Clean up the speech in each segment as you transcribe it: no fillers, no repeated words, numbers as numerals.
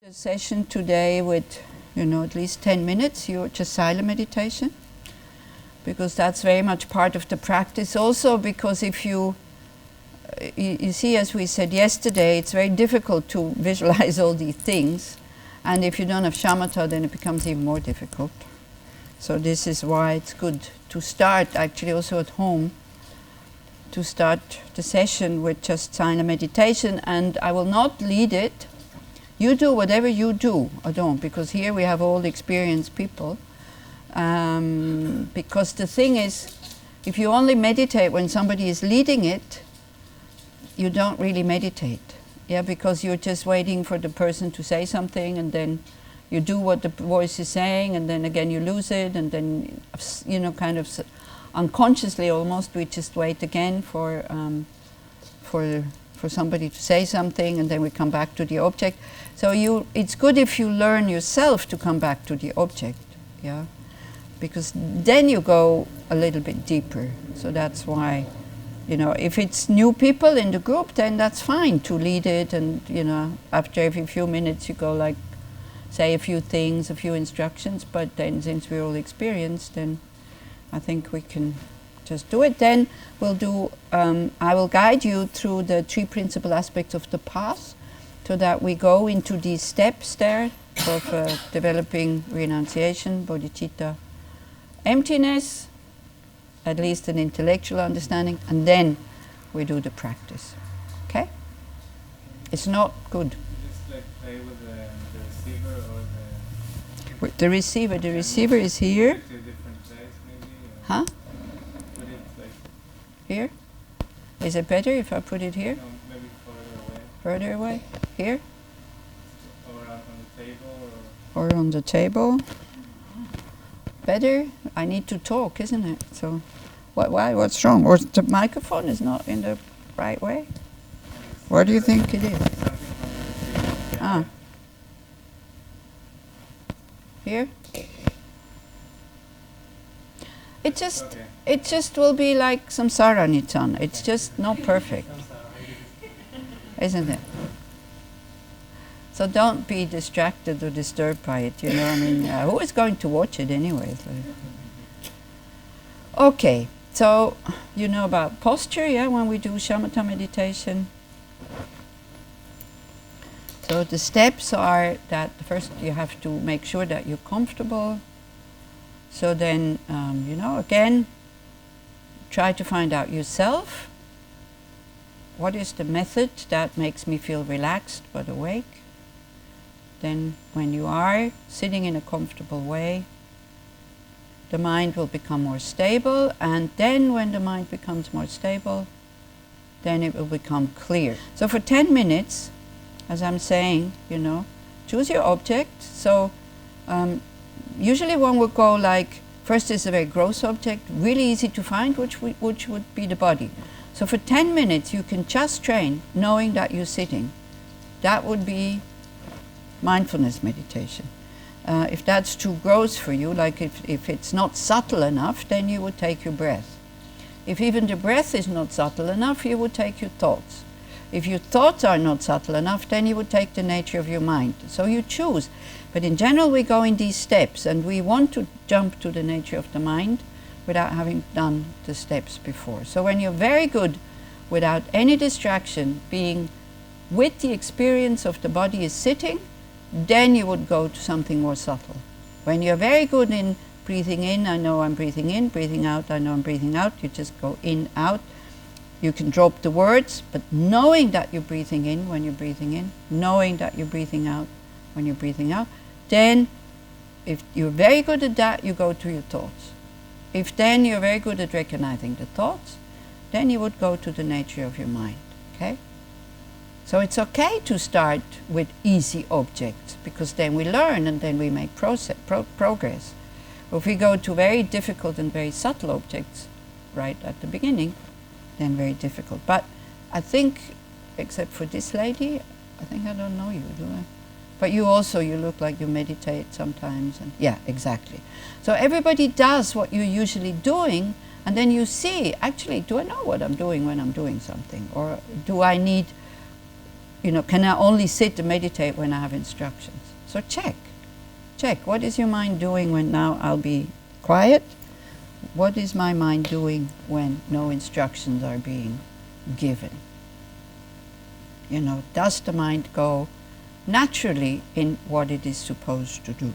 A session today with, at least 10 minutes, you're just silent meditation, because that's very much part of the practice. Also because if you see, as we said yesterday, it's very difficult to visualize all these things, and if you don't have shamatha, then it becomes even more difficult. So this is why it's good to start, actually also at home, to start the session with just silent meditation. And I will not lead it. You do whatever you do, or don't, because here we have all experienced people. Because the thing is, if you only meditate when somebody is leading it, you don't really meditate. Yeah, because you're just waiting for the person to say something, and then you do what the voice is saying, and then again you lose it, and then, kind of unconsciously almost, we just wait again for somebody to say something, and then we come back to the object. So it's good if you learn yourself to come back to the object, yeah, because then you go a little bit deeper. So that's why, if it's new people in the group, then that's fine to lead it, and after every few minutes you go like, say a few things, a few instructions. But then since we're all experienced, then I think we can just do it. Then we'll do, I will guide you through the three principal aspects of the path, so that we go into these steps there of developing renunciation, bodhicitta, emptiness, at least an intellectual understanding, and then we do the practice. Okay? It's not good. Just like play with the receiver or the... With the receiver. The receiver is here. To a different place maybe? Huh? Put it like... Here? Is it better if I put it here? No, maybe further away. Further away? Here? Or on the table Or on the table? Better? I need to talk, isn't it? So, why? What's wrong? Or the microphone is not in the right way? Where do you think it is? Ah. Here? It just will be like samsara Nitan. It's just not perfect. Isn't it? So don't be distracted or disturbed by it, who is going to watch it anyway? Okay, so you know about posture, yeah, when we do shamatha meditation. So the steps are that first you have to make sure that you're comfortable. So then, again, try to find out yourself. What is the method that makes me feel relaxed but awake? Then when you are sitting in a comfortable way, the mind will become more stable, and then when the mind becomes more stable, then it will become clear. So for 10 minutes, as I'm saying, choose your object. So usually one would go like, first is a very gross object, really easy to find, which would be the body. So for 10 minutes you can just train knowing that you're sitting. That would be mindfulness meditation. If that's too gross for you, like if it's not subtle enough, then you would take your breath. If even the breath is not subtle enough, you would take your thoughts. If your thoughts are not subtle enough, then you would take the nature of your mind. So you choose. But in general, we go in these steps, and we want to jump to the nature of the mind without having done the steps before. So when you're very good, without any distraction, being with the experience of the body is sitting, then you would go to something more subtle. When you're very good in breathing in, I know I'm breathing in, breathing out, I know I'm breathing out, you just go in, out. You can drop the words, but knowing that you're breathing in when you're breathing in, knowing that you're breathing out when you're breathing out, then if you're very good at that, you go to your thoughts. If then you're very good at recognizing the thoughts, then you would go to the nature of your mind, okay? So it's okay to start with easy objects, because then we learn and then we make progress. If we go to very difficult and very subtle objects right at the beginning, then very difficult. But I think, except for this lady, I think I don't know you, do I? But you look like you meditate sometimes. And yeah, exactly. So everybody does what you're usually doing, and then you see, actually, do I know what I'm doing when I'm doing something? Or do I need can I only sit and meditate when I have instructions? So check. What is your mind doing when now I'll be quiet? What is my mind doing when no instructions are being given? Does the mind go naturally in what it is supposed to do?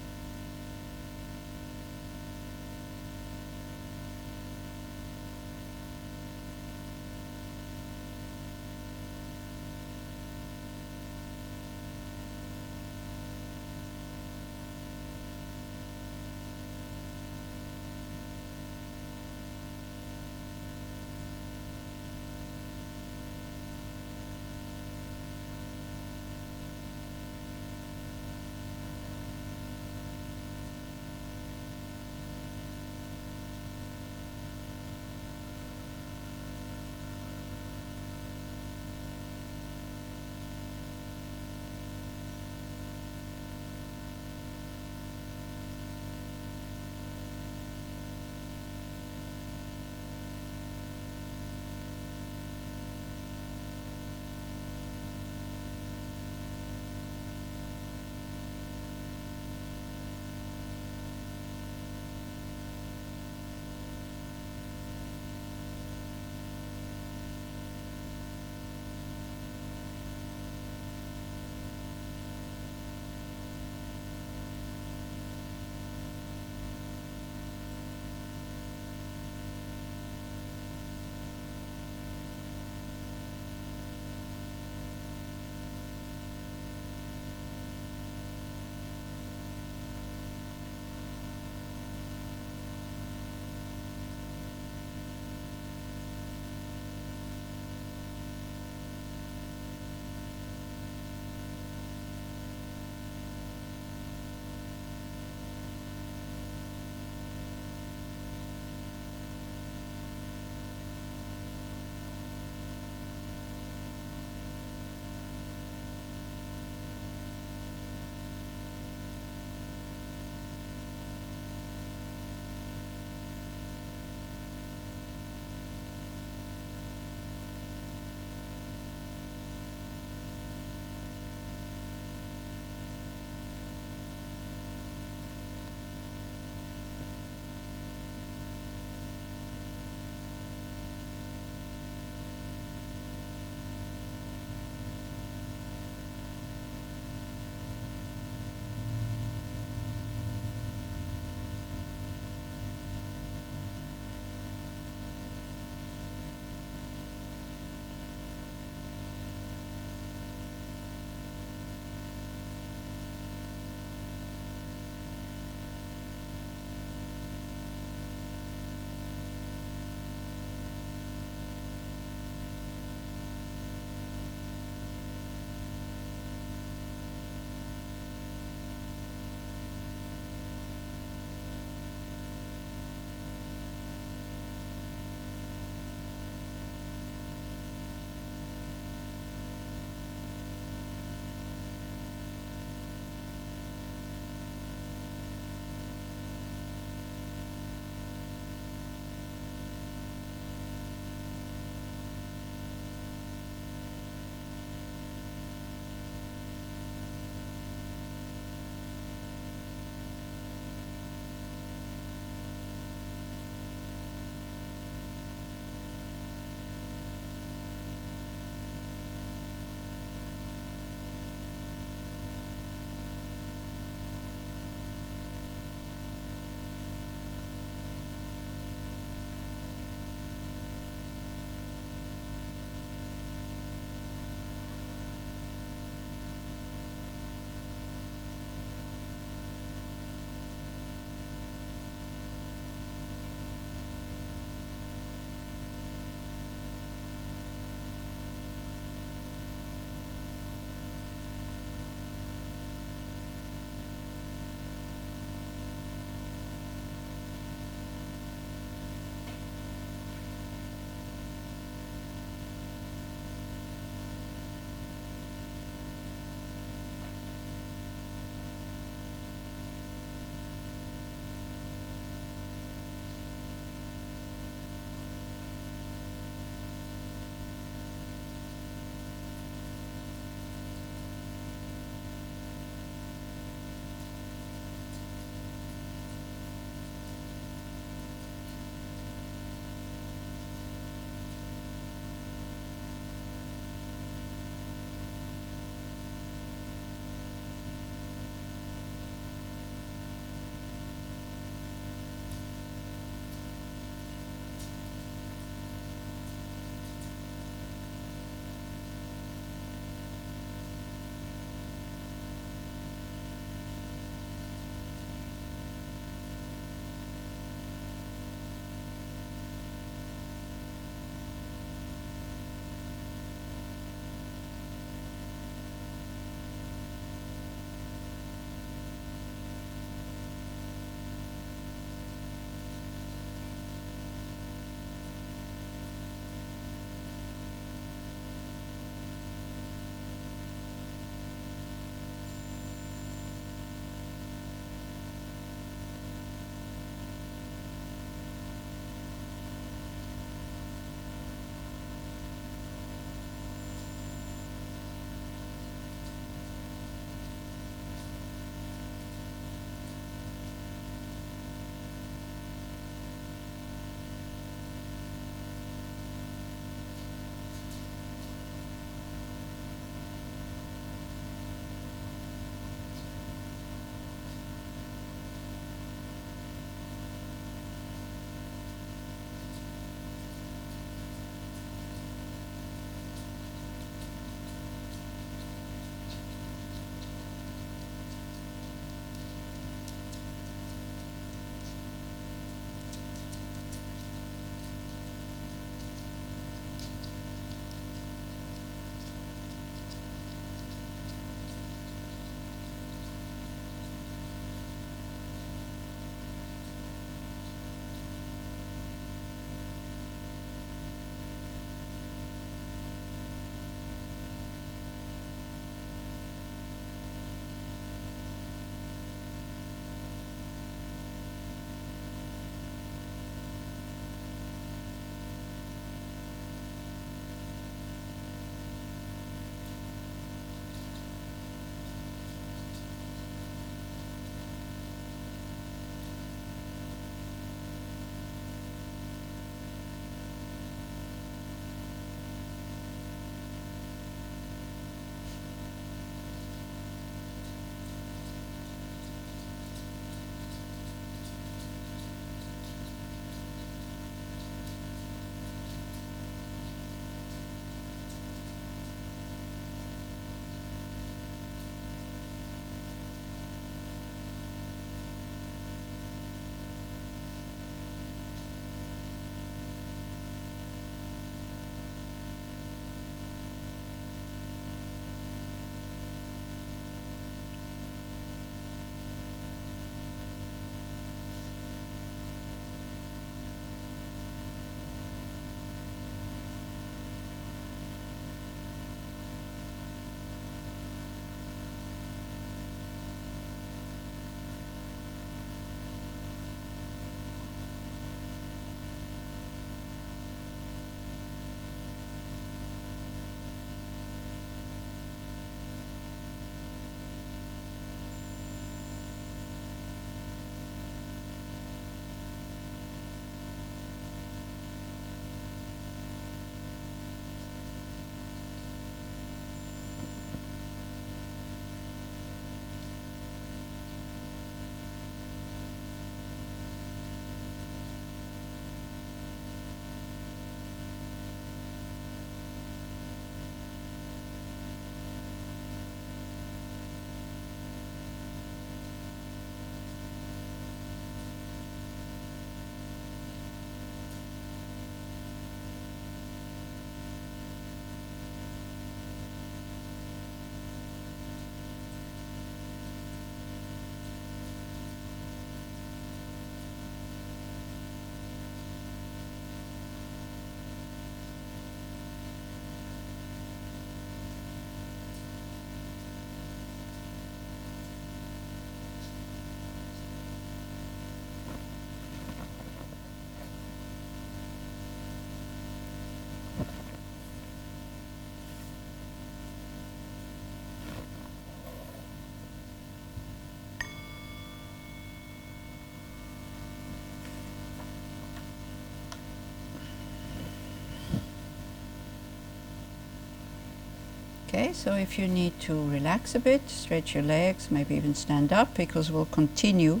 Okay, so if you need to relax a bit, stretch your legs, maybe even stand up, because we'll continue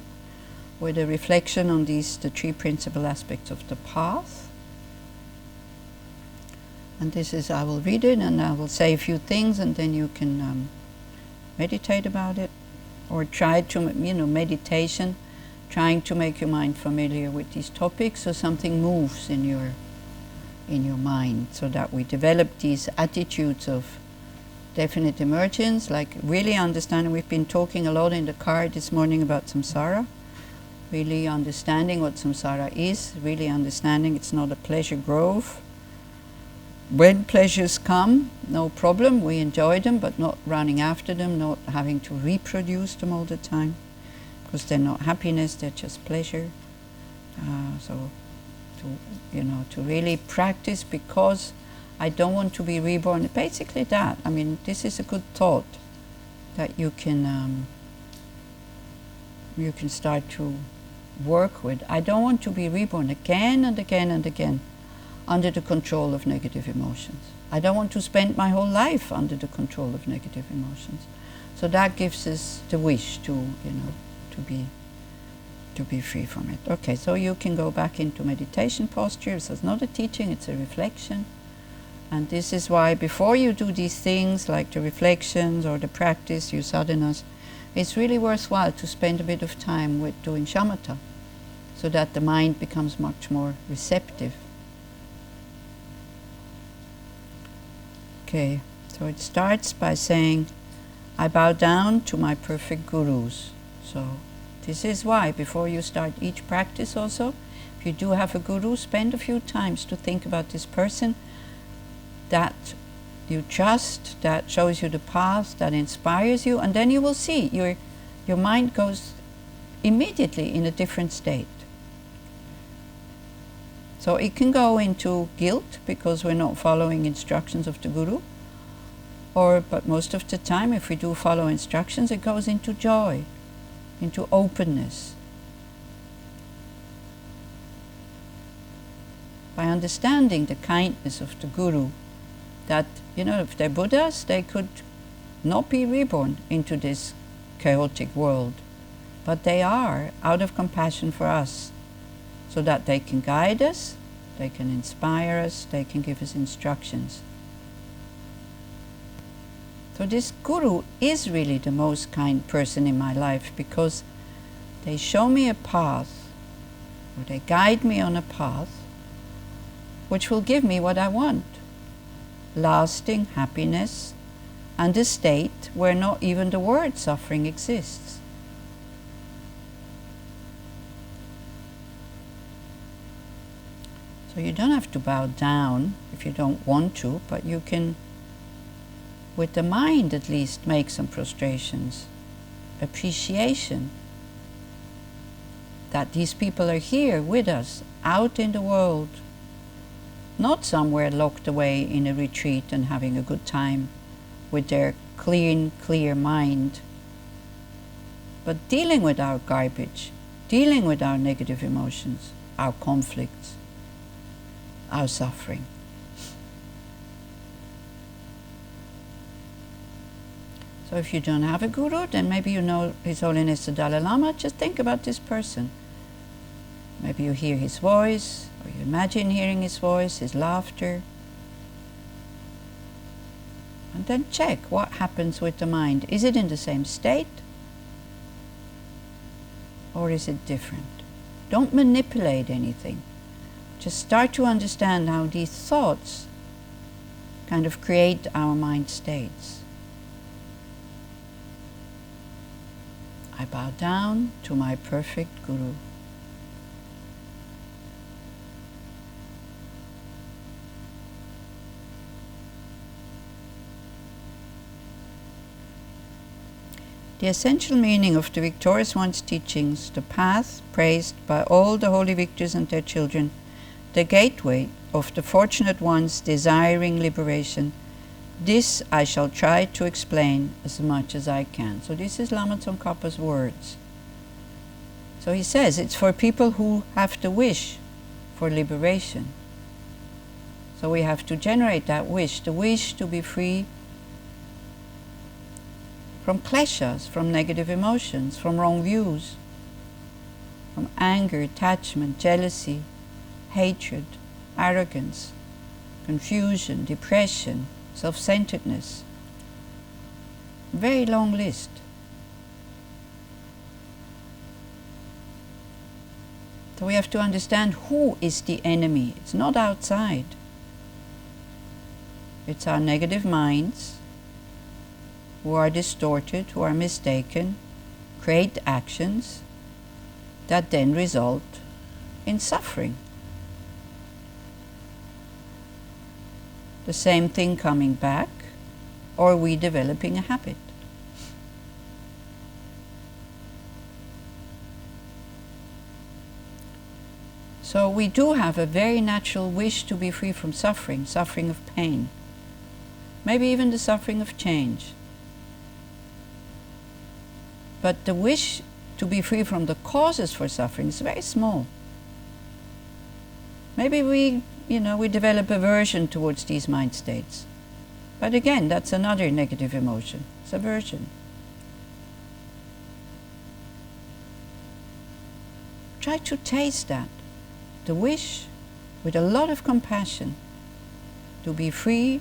with a reflection on the three principal aspects of the path. And this is, I will read it and I will say a few things, and then you can meditate about it, or try to, meditation, trying to make your mind familiar with these topics, so something moves in your mind, so that we develop these attitudes of definite emergence, like really understanding. We've been talking a lot in the car this morning about samsara, really understanding what samsara is, really understanding it's not a pleasure grove. When pleasures come, no problem, we enjoy them, but not running after them, not having to reproduce them all the time, because they're not happiness, they're just pleasure. So to really practice, because I don't want to be reborn. Basically that. I mean, this is a good thought that you can start to work with. I don't want to be reborn again and again and again under the control of negative emotions. I don't want to spend my whole life under the control of negative emotions. So that gives us the wish to be free from it. Okay, so you can go back into meditation posture. So it's not a teaching, it's a reflection. And this is why before you do these things, like the reflections or the practice, your sadhanas, it's really worthwhile to spend a bit of time with doing shamatha, so that the mind becomes much more receptive. Okay, so it starts by saying, I bow down to my perfect gurus. So this is why, before you start each practice also, if you do have a guru, spend a few times to think about this person that you trust, that shows you the path, that inspires you, and then you will see your mind goes immediately in a different state. So it can go into guilt because we're not following instructions of the guru, but most of the time, if we do follow instructions, it goes into joy, into openness. By understanding the kindness of the guru, that, if they're Buddhas, they could not be reborn into this chaotic world, but they are, out of compassion for us, so that they can guide us, they can inspire us, they can give us instructions. So this guru is really the most kind person in my life, because they show me a path, or they guide me on a path, which will give me what I want. Lasting happiness, and a state where not even the word suffering exists. So you don't have to bow down if you don't want to, but you can, with the mind at least, make some prostrations, appreciation that these people are here with us, out in the world, not somewhere locked away in a retreat and having a good time with their clear mind, but dealing with our garbage, dealing with our negative emotions, our conflicts, our suffering. So if you don't have a guru, then maybe you know His Holiness the Dalai Lama. Just think about this person. Maybe you hear his voice, or you imagine hearing his voice, his laughter. And then check what happens with the mind. Is it in the same state? Or is it different? Don't manipulate anything. Just start to understand how these thoughts kind of create our mind states. I bow down to my perfect guru. The essential meaning of the Victorious One's teachings, the path praised by all the holy victors and their children, the gateway of the fortunate ones desiring liberation, this I shall try to explain as much as I can. So this is Lama Tsongkhapa's words. So he says it's for people who have the wish for liberation. So we have to generate that wish, the wish to be free from kleshas, from negative emotions, from wrong views, from anger, attachment, jealousy, hatred, arrogance, confusion, depression, self-centeredness. Very long list. So we have to understand who is the enemy. It's not outside. It's our negative minds who are distorted, who are mistaken, create actions that then result in suffering. The same thing coming back, or we developing a habit. So we do have a very natural wish to be free from suffering, suffering of pain, maybe even the suffering of change. But the wish to be free from the causes for suffering is very small. Maybe we develop aversion towards these mind states. But again, that's another negative emotion. It's aversion. Try to taste that. The wish, with a lot of compassion, to be free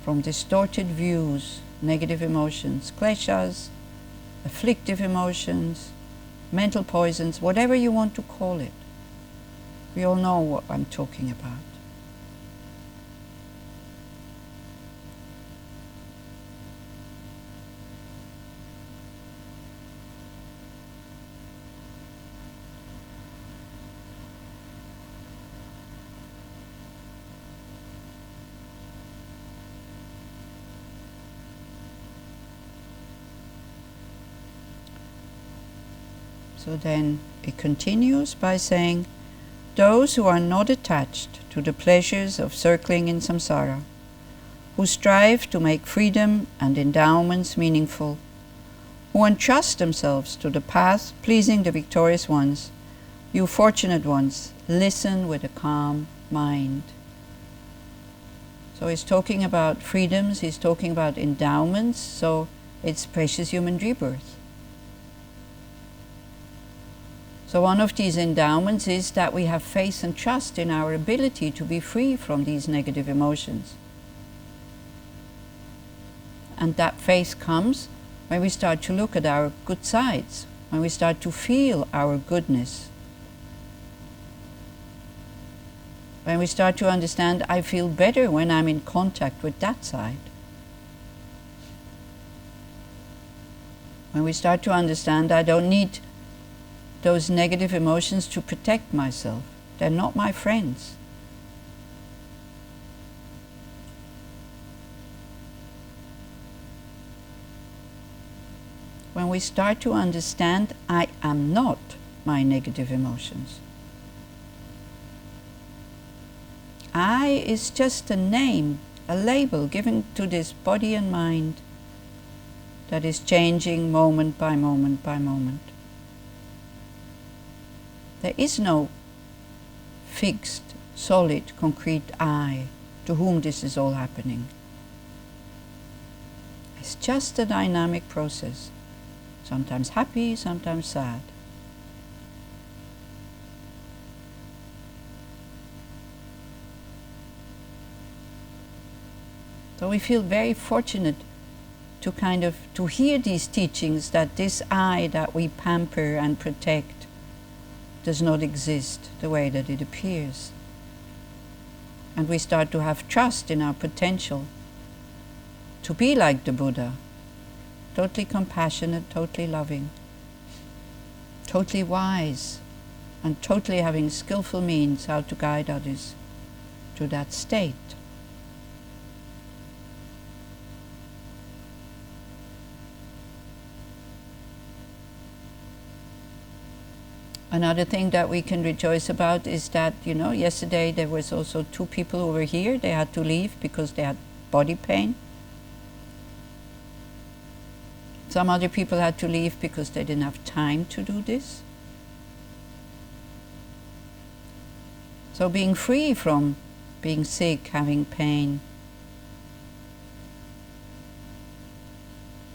from distorted views, negative emotions, kleshas, afflictive emotions, mental poisons, whatever you want to call it. We all know what I'm talking about. So then it continues by saying, those who are not attached to the pleasures of circling in samsara, who strive to make freedom and endowments meaningful, who entrust themselves to the path pleasing the victorious ones, you fortunate ones, listen with a calm mind. So he's talking about freedoms, he's talking about endowments, so it's precious human rebirth. So one of these endowments is that we have faith and trust in our ability to be free from these negative emotions. And that faith comes when we start to look at our good sides, when we start to feel our goodness. When we start to understand, I feel better when I'm in contact with that side. When we start to understand, I don't need those negative emotions to protect myself. They're not my friends. When we start to understand, I am not my negative emotions. I is just a name, a label given to this body and mind that is changing moment by moment by moment. There is no fixed, solid, concrete I to whom this is all happening. It's just a dynamic process, sometimes happy, sometimes sad. So we feel very fortunate to hear these teachings that this I that we pamper and protect does not exist the way that it appears. And we start to have trust in our potential to be like the Buddha, totally compassionate, totally loving, totally wise, and totally having skillful means how to guide others to that state. Another thing that we can rejoice about is that, yesterday there was also 2 people who were here. They had to leave because they had body pain. Some other people had to leave because they didn't have time to do this. So being free from being sick, having pain,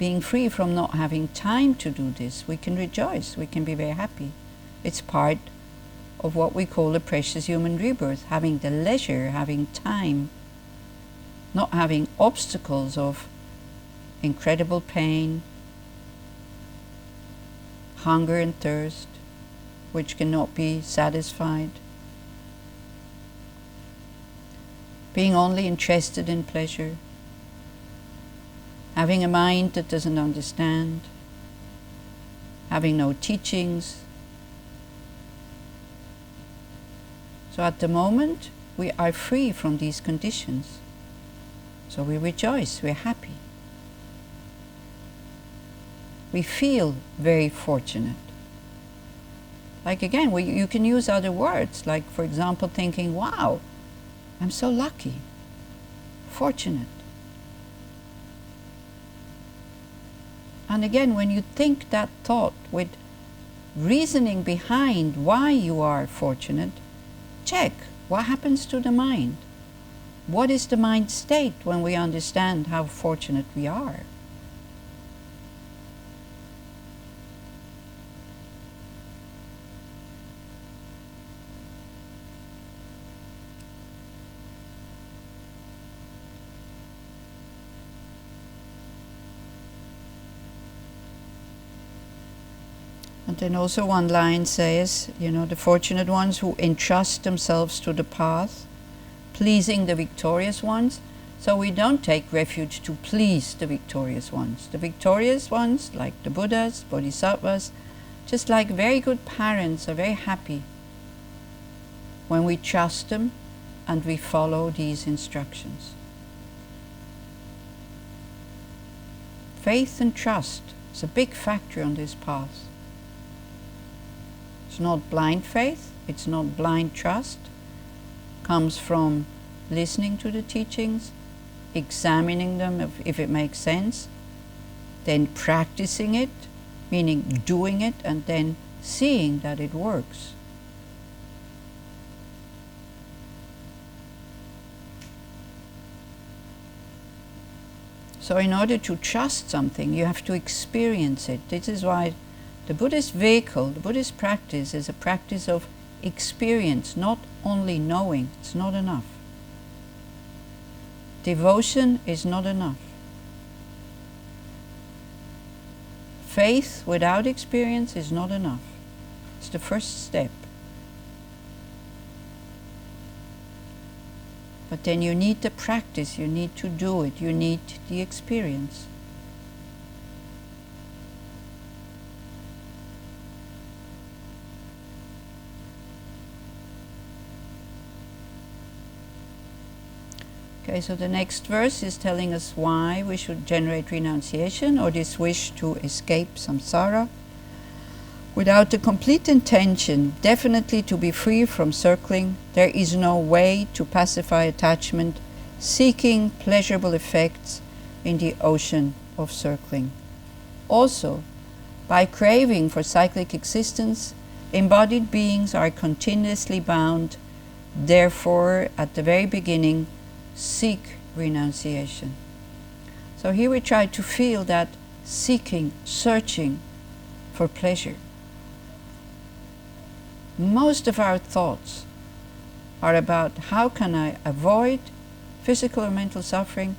being free from not having time to do this, we can rejoice, we can be very happy. It's part of what we call a precious human rebirth, having the leisure, having time, not having obstacles of incredible pain, hunger and thirst, which cannot be satisfied, being only interested in pleasure, having a mind that doesn't understand, having no teachings. So at the moment, we are free from these conditions. So we rejoice, we're happy. We feel very fortunate. Like again, you can use other words, like for example thinking, wow, I'm so lucky, fortunate. And again, when you think that thought with reasoning behind why you are fortunate, check what happens to the mind. What is the mind state when we understand how fortunate we are? And then also one line says, the fortunate ones who entrust themselves to the path, pleasing the victorious ones. So we don't take refuge to please the victorious ones. The victorious ones, like the Buddhas, Bodhisattvas, just like very good parents, are very happy when we trust them and we follow these instructions. Faith and trust is a big factor on this path. It's not blind faith, it's not blind trust. It comes from listening to the teachings, examining them if it makes sense, then practicing it, meaning doing it, and then seeing that it works. So in order to trust something, you have to experience it. This is why the Buddhist vehicle, the Buddhist practice is a practice of experience, not only knowing. It's not enough. Devotion is not enough. Faith without experience is not enough. It's the first step. But then you need the practice, you need to do it, you need the experience. Okay, so the next verse is telling us why we should generate renunciation or this wish to escape samsara. Without the complete intention, definitely to be free from circling, there is no way to pacify attachment, seeking pleasurable effects in the ocean of circling. Also, by craving for cyclic existence, embodied beings are continuously bound. Therefore, at the very beginning, seek renunciation. So here we try to feel that seeking, searching for pleasure. Most of our thoughts are about how can I avoid physical or mental suffering?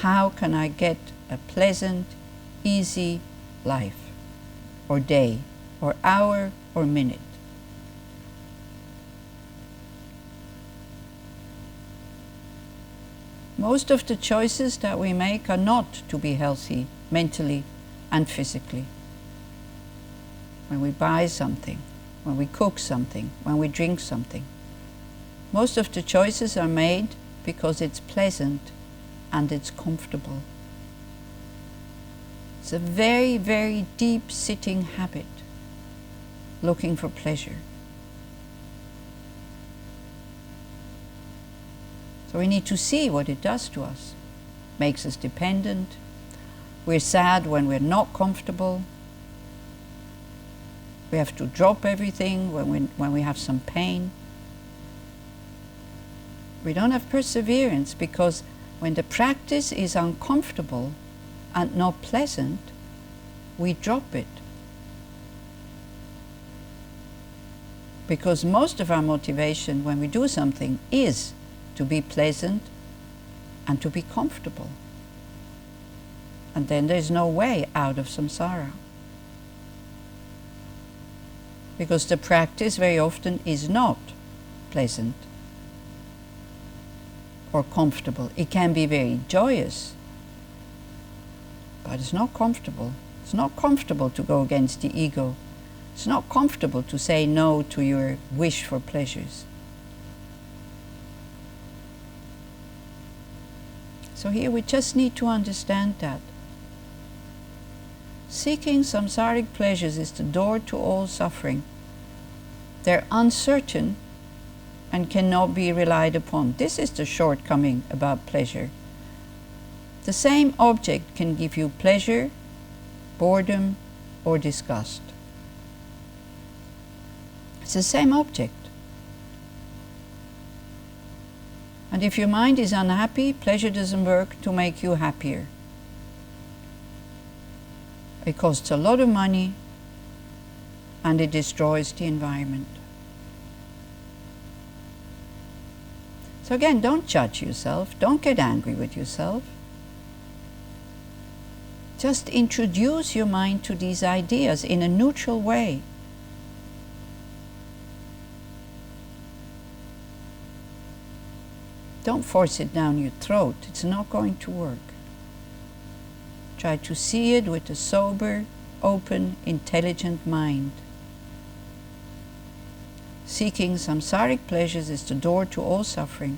How can I get a pleasant, easy life, or day, or hour, or minute? Most of the choices that we make are not to be healthy mentally and physically. When we buy something, when we cook something, when we drink something, most of the choices are made because it's pleasant and it's comfortable. It's a very, very deep-sitting habit, looking for pleasure. So we need to see what it does to us. Makes us dependent. We're sad when we're not comfortable. We have to drop everything when we have some pain. We don't have perseverance because when the practice is uncomfortable and not pleasant, we drop it. Because most of our motivation when we do something is to be pleasant and to be comfortable. And then there's no way out of samsara. Because the practice very often is not pleasant or comfortable. It can be very joyous, but it's not comfortable. It's not comfortable to go against the ego. It's not comfortable to say no to your wish for pleasures. So here we just need to understand that. Seeking samsaric pleasures is the door to all suffering. They're uncertain and cannot be relied upon. This is the shortcoming about pleasure. The same object can give you pleasure, boredom, or disgust. It's the same object. And if your mind is unhappy, pleasure doesn't work to make you happier. It costs a lot of money and it destroys the environment. So again, don't judge yourself, don't get angry with yourself. Just introduce your mind to these ideas in a neutral way. Don't force it down your throat, it's not going to work. Try to see it with a sober, open, intelligent mind. Seeking samsaric pleasures is the door to all suffering.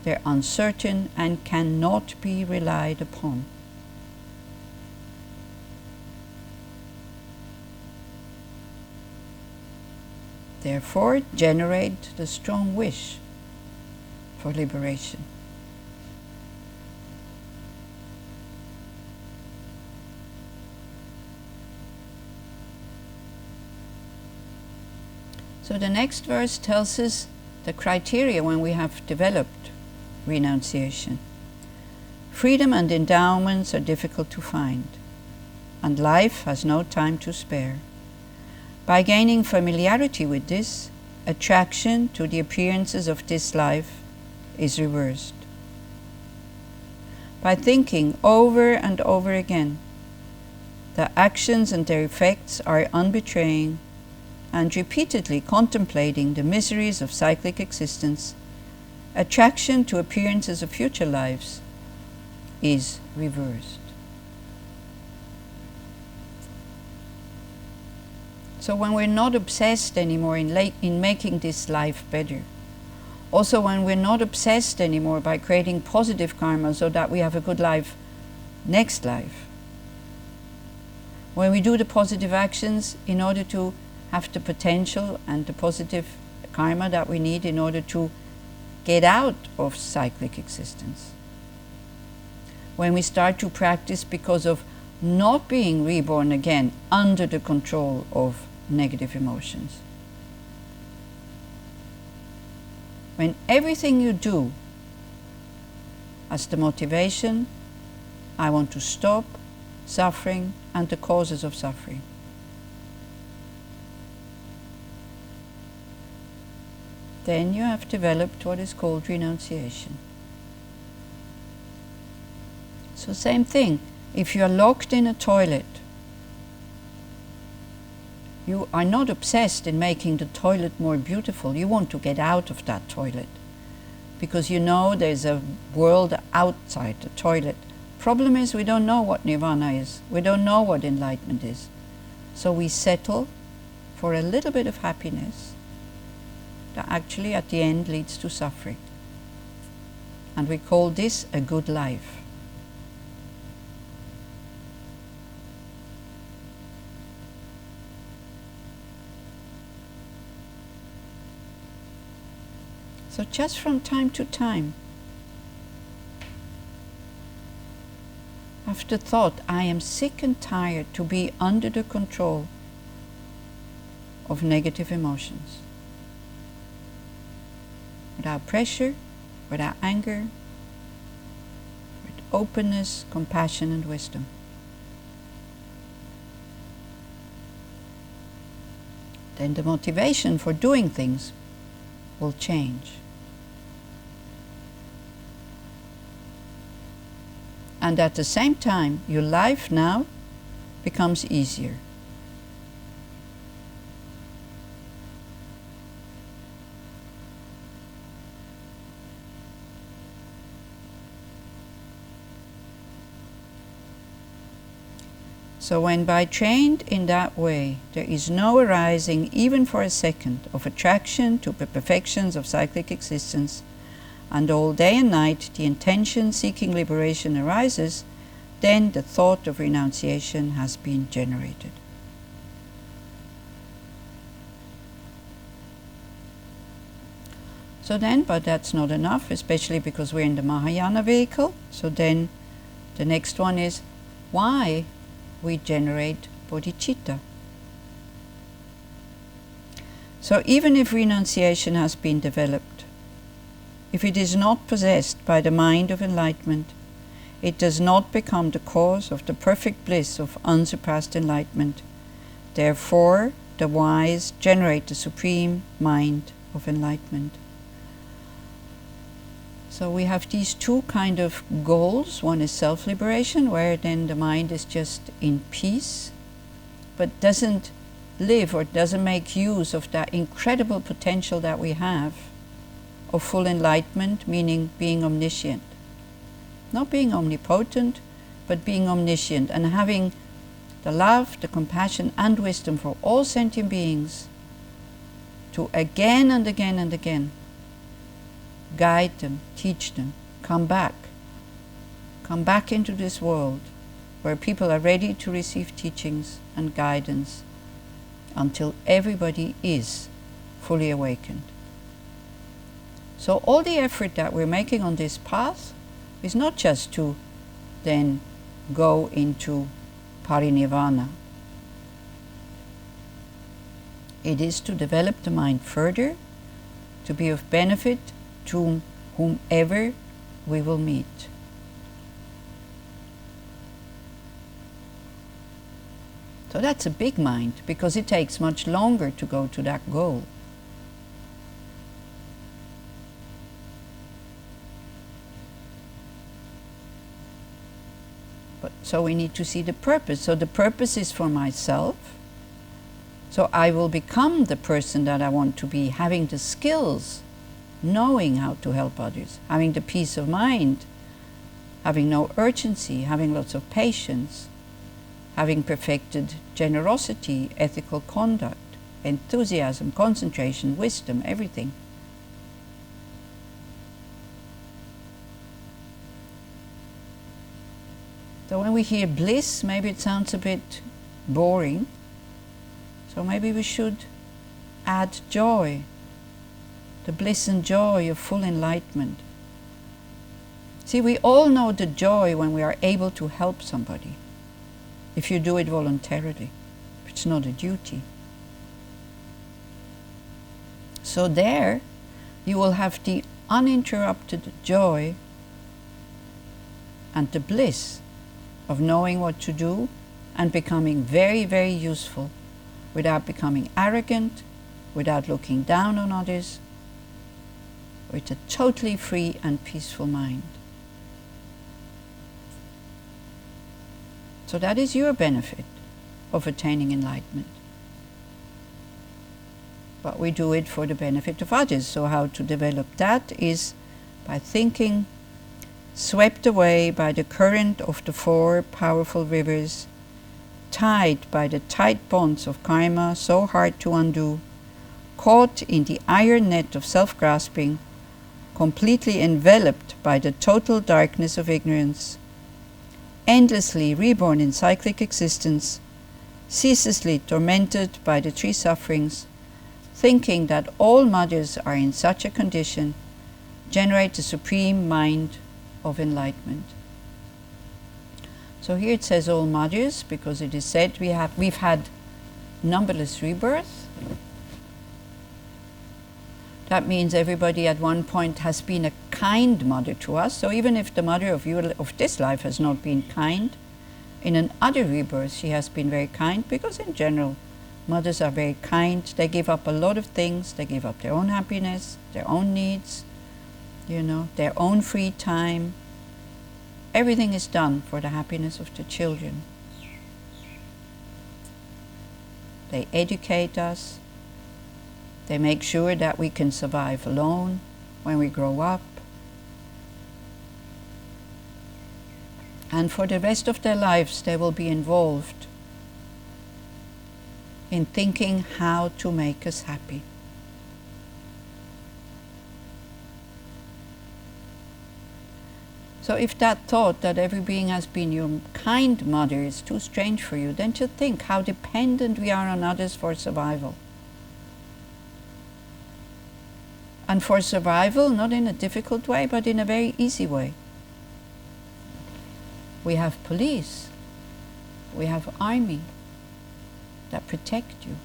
They're uncertain and cannot be relied upon. Therefore, generate the strong wish for liberation. So the next verse tells us the criteria when we have developed renunciation. Freedom and endowments are difficult to find, and life has no time to spare. By gaining familiarity with this, attraction to the appearances of this life is reversed. By thinking over and over again, the actions and their effects are unbetraying, and repeatedly contemplating the miseries of cyclic existence, attraction to appearances of future lives is reversed. So when we're not obsessed anymore in making this life better, also when we're not obsessed anymore by creating positive karma so that we have a good life next life, when we do the positive actions in order to have the potential and the positive karma that we need in order to get out of cyclic existence. When we start to practice because of not being reborn again under the control of negative emotions. When everything you do has the motivation, I want to stop suffering and the causes of suffering. Then you have developed what is called renunciation. So same thing, if you are locked in a toilet, you are not obsessed in making the toilet more beautiful. You want to get out of that toilet because you know there's a world outside the toilet. Problem is we don't know what nirvana is. We don't know what enlightenment is. So we settle for a little bit of happiness that actually at the end leads to suffering. And we call this a good life. So just from time to time, after thought, I am sick and tired to be under the control of negative emotions. Without pressure, without anger, with openness, compassion and wisdom. then the motivation for doing things will change. And at the same time, your life now becomes easier. So when by trained in that way, there is no arising even for a second of attraction to the perfections of cyclic existence, and all day and night the intention seeking liberation arises, then the thought of renunciation has been generated. So then, but that's not enough, especially because we're in the Mahayana vehicle. So then the next one is why we generate bodhicitta. So even if renunciation has been developed, if it is not possessed by the mind of enlightenment, it does not become the cause of the perfect bliss of unsurpassed enlightenment. Therefore, the wise generate the supreme mind of enlightenment. So we have these two kind of goals. One is self-liberation, where then the mind is just in peace, but doesn't live or doesn't make use of that incredible potential that we have of full enlightenment, meaning being omniscient. Not being omnipotent, but being omniscient and having the love, the compassion and wisdom for all sentient beings to again and again and again guide them, teach them, come back into this world where people are ready to receive teachings and guidance until everybody is fully awakened. So all the effort that we're making on this path is not just to then go into parinirvana. It is to develop the mind further, to be of benefit to whomever we will meet. So that's a big mind, because it takes much longer to go to that goal. But so we need to see the purpose. So the purpose is for myself. So I will become the person that I want to be, having the skills, knowing how to help others, having the peace of mind, having no urgency, having lots of patience, having perfected generosity, ethical conduct, enthusiasm, concentration, wisdom, everything. So when we hear bliss, maybe it sounds a bit boring. So maybe we should add joy, the bliss and joy of full enlightenment. See, we all know the joy when we are able to help somebody, if you do it voluntarily. It's not a duty. So there, you will have the uninterrupted joy and the bliss of knowing what to do and becoming very, very useful without becoming arrogant, without looking down on others, with a totally free and peaceful mind. So that is your benefit of attaining enlightenment. But we do it for the benefit of others. So how to develop that is by thinking, swept away by the current of the four powerful rivers, tied by the tight bonds of karma so hard to undo, caught in the iron net of self-grasping, completely enveloped by the total darkness of ignorance, endlessly reborn in cyclic existence, ceaselessly tormented by the three sufferings, thinking that all mothers are in such a condition, generate the supreme mind of enlightenment. So here it says all mothers, because it is said we've had numberless rebirths. That means everybody at one point has been a kind mother to us. So even if the mother of this life has not been kind, in another rebirth she has been very kind, because in general Mothers are very kind. They give up a lot of things. They give up their own happiness, their own needs, their own free time. Everything is done for the happiness of the children. They educate us. They make sure that we can survive alone when we grow up. And for the rest of their lives, they will be involved in thinking how to make us happy. So if that thought that every being has been your kind mother is too strange for you, then just think how dependent we are on others for survival. And for survival, not in a difficult way, but in a very easy way. We have police, we have army that protect you.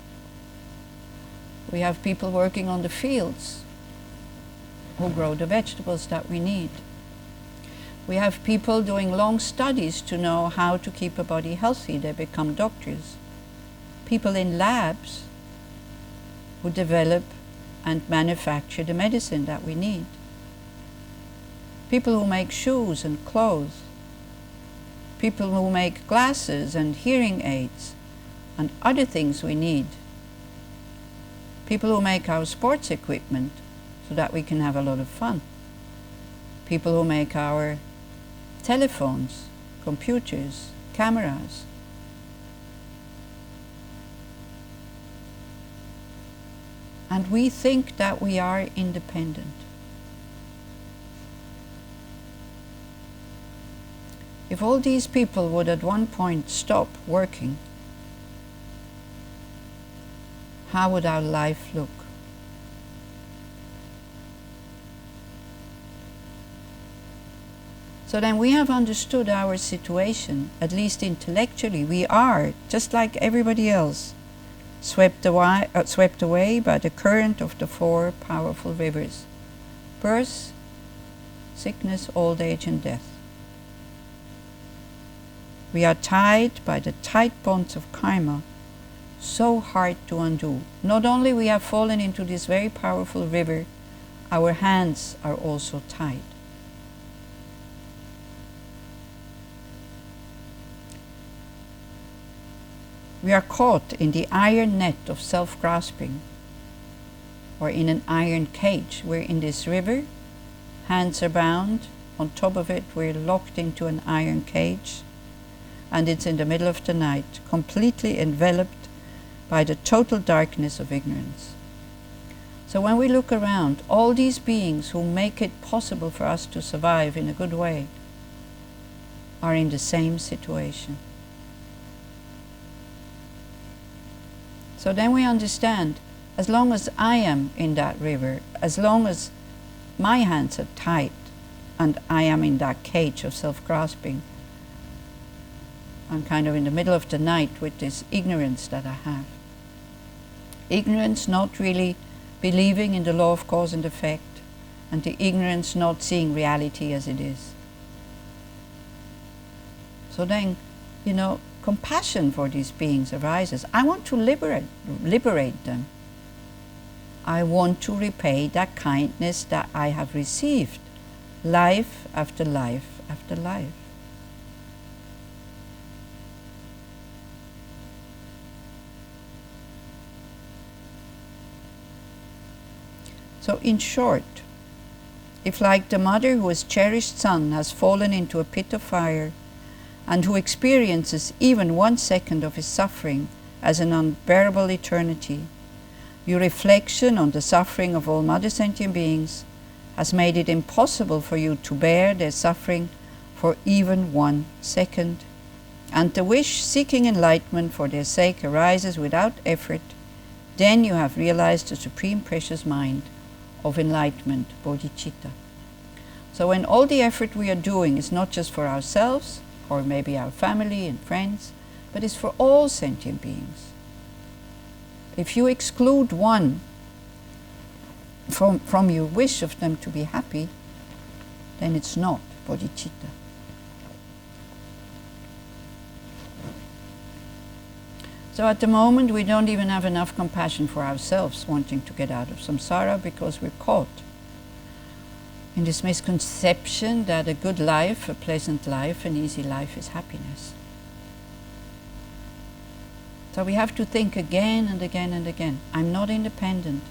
We have people working on the fields who grow the vegetables that we need. We have people doing long studies to know how to keep a body healthy. They become doctors. People in labs who develop and manufacture the medicine that we need. People who make shoes and clothes. People who make glasses and hearing aids and other things we need. People who make our sports equipment so that we can have a lot of fun. People who make our telephones, computers, cameras. And we think that we are independent. If all these people would at one point stop working, how would our life look? So then we have understood our situation, at least intellectually. We are, just like everybody else, swept away by the current of the four powerful rivers: birth, sickness, old age, and death. We are tied by the tight bonds of karma, so hard to undo. Not only we have fallen into this very powerful river, our hands are also tied. We are caught in the iron net of self-grasping, or in an iron cage. We're in this river, hands are bound, on top of it we're locked into an iron cage, and it's in the middle of the night, completely enveloped by the total darkness of ignorance. So when we look around, all these beings who make it possible for us to survive in a good way are in the same situation. So then we understand, as long as I am in that river, as long as my hands are tight and I am in that cage of self-grasping, I'm kind of in the middle of the night with this ignorance that I have. Ignorance not really believing in the law of cause and effect, and the ignorance not seeing reality as it is. So then, compassion for these beings arises. I want to liberate them. I want to repay that kindness that I have received, life after life after life. So in short, if like the mother whose cherished son has fallen into a pit of fire, and who experiences even 1 second of his suffering as an unbearable eternity, your reflection on the suffering of all mother sentient beings has made it impossible for you to bear their suffering for even 1 second, and the wish seeking enlightenment for their sake arises without effort, then you have realized the supreme precious mind of enlightenment, bodhicitta. So when all the effort we are doing is not just for ourselves, or maybe our family and friends, but is for all sentient beings. If you exclude one from your wish of them to be happy, then it's not bodhicitta. So at the moment we don't even have enough compassion for ourselves wanting to get out of samsara because we're caught in this misconception that a good life, a pleasant life, an easy life is happiness. So we have to think again and again and again. I'm not independent.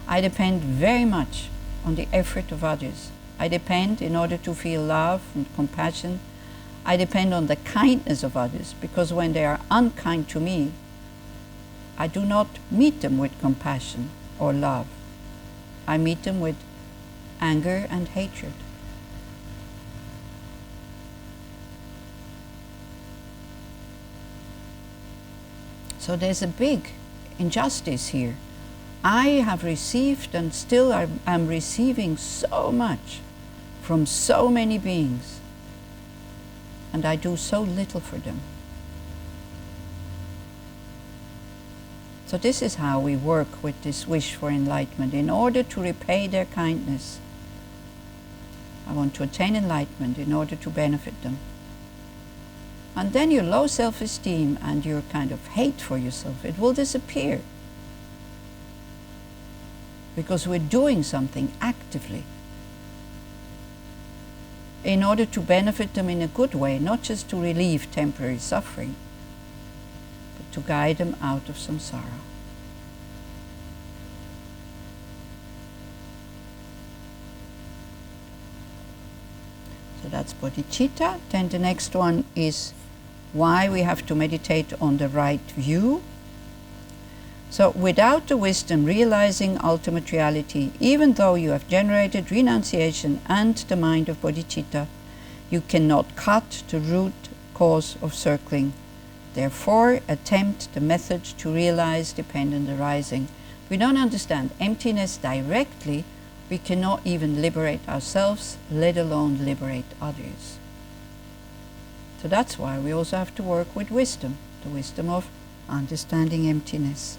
I depend very much on the effort of others. I depend, in order to feel love and compassion, I depend on the kindness of others, because when they are unkind to me, I do not meet them with compassion or love. I meet them with anger and hatred. So there's a big injustice here. I have received and still am receiving so much from so many beings, and I do so little for them. So this is how we work with this wish for enlightenment. In order to repay their kindness, I want to attain enlightenment in order to benefit them. And then your low self-esteem and your kind of hate for yourself, it will disappear. Because we're doing something actively in order to benefit them in a good way, not just to relieve temporary suffering, but to guide them out of samsara. So that's bodhicitta. Then the next one is why we have to meditate on the right view. So without the wisdom realizing ultimate reality, even though you have generated renunciation and the mind of bodhicitta, you cannot cut the root cause of circling. Therefore, attempt the method to realize dependent arising. If we don't understand emptiness directly, we cannot even liberate ourselves, let alone liberate others. So that's why we also have to work with wisdom, the wisdom of understanding emptiness.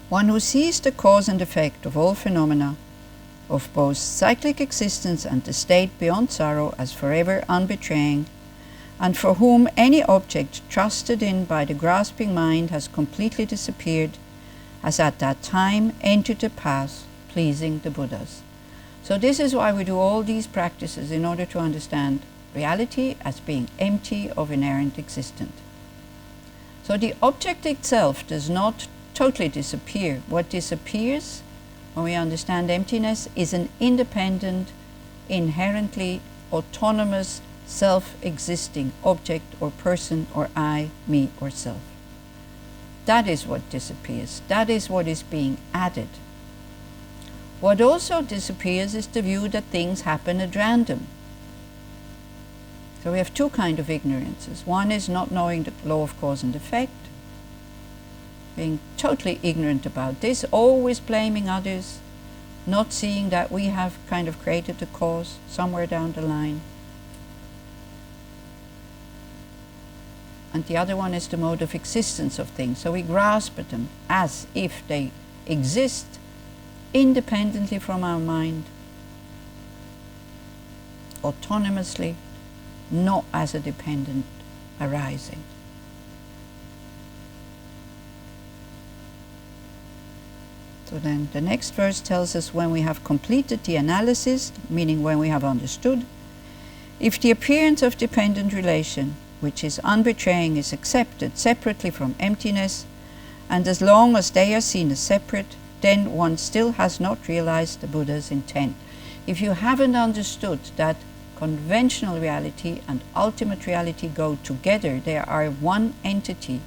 One who sees the cause and effect of all phenomena, of both cyclic existence and the state beyond sorrow, as forever unbetraying, and for whom any object trusted in by the grasping mind has completely disappeared, has at that time entered the path pleasing the Buddhas. So this is why we do all these practices, in order to understand reality as being empty of inherent existence. So the object itself does not totally disappear. What disappears when we understand emptiness is an independent, inherently autonomous, self-existing object or person or I, me or self. That is what disappears. That is what is being added. What also disappears is the view that things happen at random. So we have two kinds of ignorances. One is not knowing the law of cause and effect, being totally ignorant about this, always blaming others, not seeing that we have kind of created the cause somewhere down the line. And the other one is the mode of existence of things. So we grasp at them as if they exist independently from our mind, autonomously, not as a dependent arising. So then the next verse tells us, when we have completed the analysis, meaning when we have understood, if the appearance of dependent relation, which is unbetraying, is accepted separately from emptiness, and as long as they are seen as separate, then one still has not realized the Buddha's intent. If you haven't understood that conventional reality and ultimate reality go together, they are one entity,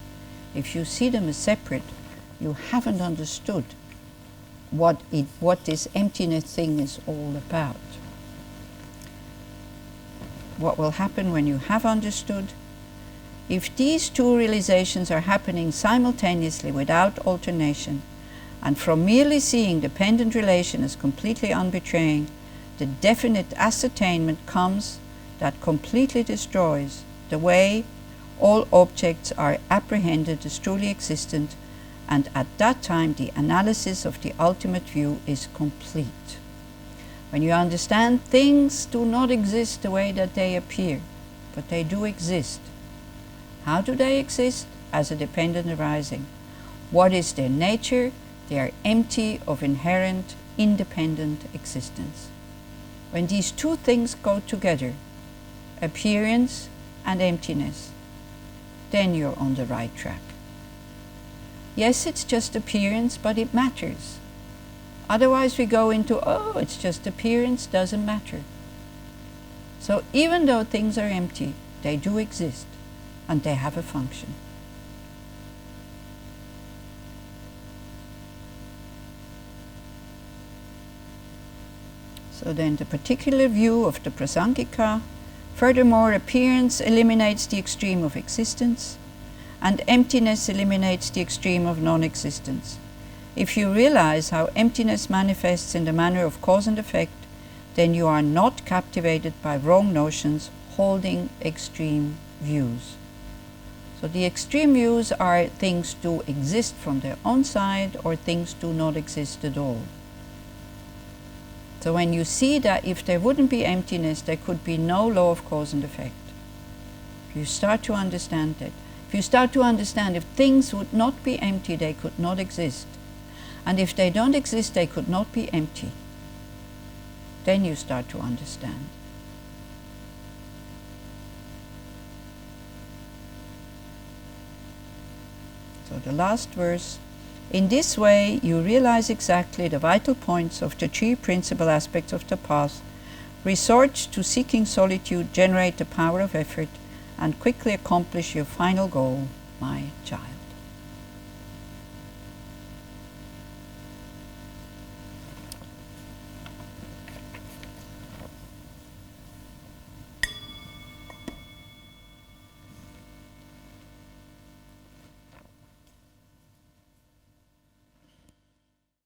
if you see them as separate, you haven't understood what this emptiness thing is all about. What will happen when you have understood? If these two realizations are happening simultaneously without alternation, and from merely seeing dependent relation as completely unbetraying, the definite ascertainment comes that completely destroys the way all objects are apprehended as truly existent, and at that time the analysis of the ultimate view is complete. When you understand things do not exist the way that they appear, but they do exist. How do they exist? As a dependent arising. What is their nature? They are empty of inherent, independent existence. When these two things go together, appearance and emptiness, then you're on the right track. Yes, it's just appearance, but it matters. Otherwise we go into, oh, it's just appearance, doesn't matter. So even though things are empty, they do exist and they have a function. So then the particular view of the Prasangika, furthermore, appearance eliminates the extreme of existence, and emptiness eliminates the extreme of non-existence. If you realize how emptiness manifests in the manner of cause and effect, then you are not captivated by wrong notions holding extreme views. So the extreme views are things do exist from their own side or things do not exist at all. So when you see that if there wouldn't be emptiness, there could be no law of cause and effect. If you start to understand that, if you start to understand if things would not be empty, they could not exist. And if they don't exist, they could not be empty. Then you start to understand. So the last verse. In this way, you realize exactly the vital points of the three principal aspects of the path. Resort to seeking solitude, generate the power of effort, and quickly accomplish your final goal, my child.